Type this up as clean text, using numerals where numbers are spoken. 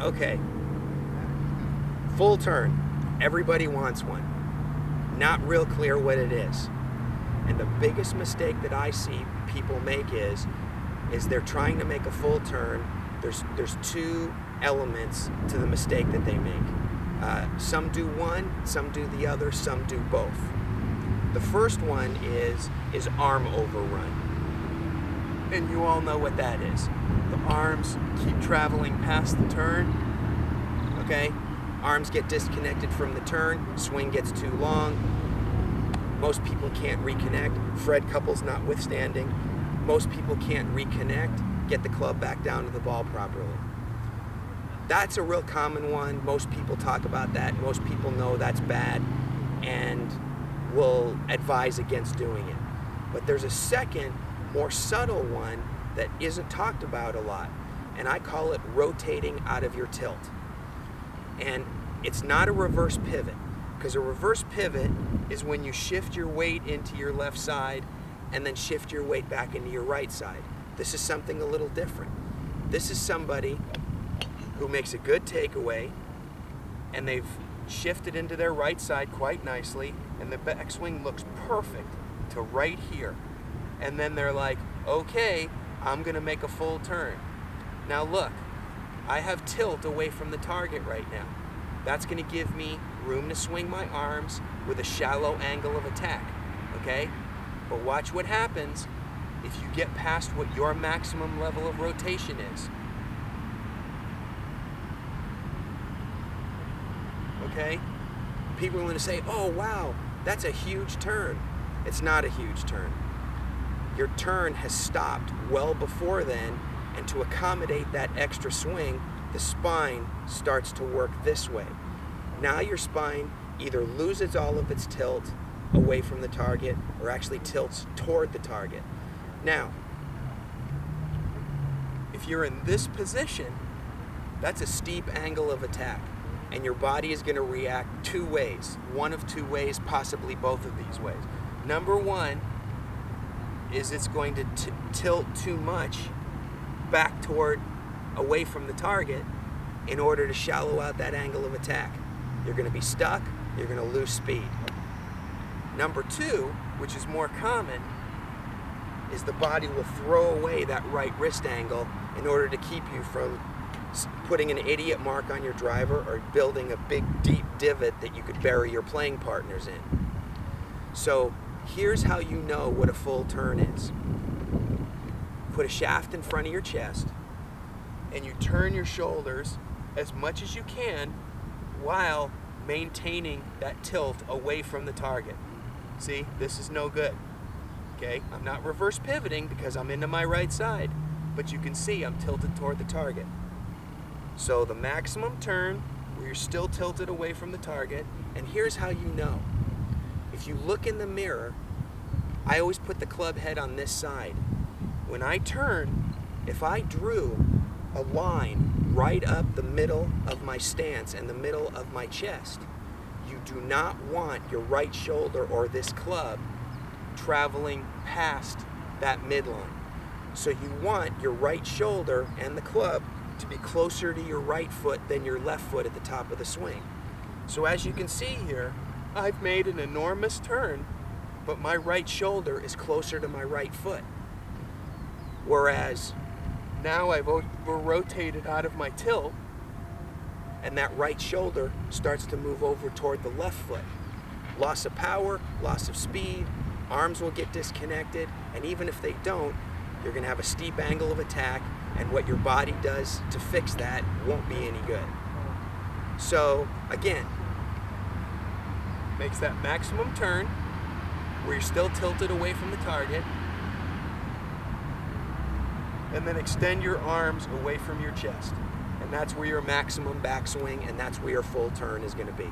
Okay, full turn. Everybody wants one. Not real clear what it is. And the biggest mistake that I see people make is they're trying to make a full turn. There's two elements to the mistake that they make. Some do one, some do the other, some do both. The first one is arm overrun. And you all know what that is. The arms keep traveling past the turn, okay? Arms get disconnected from the turn, swing gets too long. Most people can't reconnect, Fred couples notwithstanding. Most people can't reconnect, get the club back down to the ball properly. That's a real common one. Most people talk about that. Most people know that's bad and will advise against doing it. But there's a second, more subtle one that isn't talked about a lot, and I call it rotating out of your tilt. And it's not a reverse pivot, because a reverse pivot is when you shift your weight into your left side and then shift your weight back into your right side. This is something a little different. This is somebody who makes a good takeaway and they've shifted into their right side quite nicely and the backswing looks perfect to right here. And then they're like, okay, I'm gonna make a full turn. Now look, I have tilt away from the target right now. That's gonna give me room to swing my arms with a shallow angle of attack, okay? But watch what happens if you get past what your maximum level of rotation is. Okay? People are gonna say, oh wow, that's a huge turn. It's not a huge turn. Your turn has stopped well before then, and to accommodate that extra swing, the spine starts to work this way. Now your spine either loses all of its tilt away from the target or actually tilts toward the target. Now, if you're in this position, that's a steep angle of attack, and your body is going to react two ways, one of two ways, possibly both of these ways. Number one is it's going to tilt too much back toward, away from the target in order to shallow out that angle of attack. You're going to be stuck, you're going to lose speed. Number two, which is more common, is the body will throw away that right wrist angle in order to keep you from putting an idiot mark on your driver or building a big deep divot that you could bury your playing partners in. So here's how you know what a full turn is. Put a shaft in front of your chest and you turn your shoulders as much as you can while maintaining that tilt away from the target. See, this is no good. Okay, I'm not reverse pivoting because I'm into my right side, but you can see I'm tilted toward the target. So the maximum turn where you're still tilted away from the target, and here's how you know. If you look in the mirror, I always put the club head on this side. When I turn, if I drew a line right up the middle of my stance and the middle of my chest, you do not want your right shoulder or this club traveling past that midline. So you want your right shoulder and the club to be closer to your right foot than your left foot at the top of the swing. So as you can see here, I've made an enormous turn, but my right shoulder is closer to my right foot. Whereas now I've rotated out of my tilt, and that right shoulder starts to move over toward the left foot. Loss of power, loss of speed, arms will get disconnected, and even if they don't, you're going to have a steep angle of attack, and what your body does to fix that won't be any good. So again, makes that maximum turn where you're still tilted away from the target, and then extend your arms away from your chest. And that's where your maximum backswing and that's where your full turn is going to be.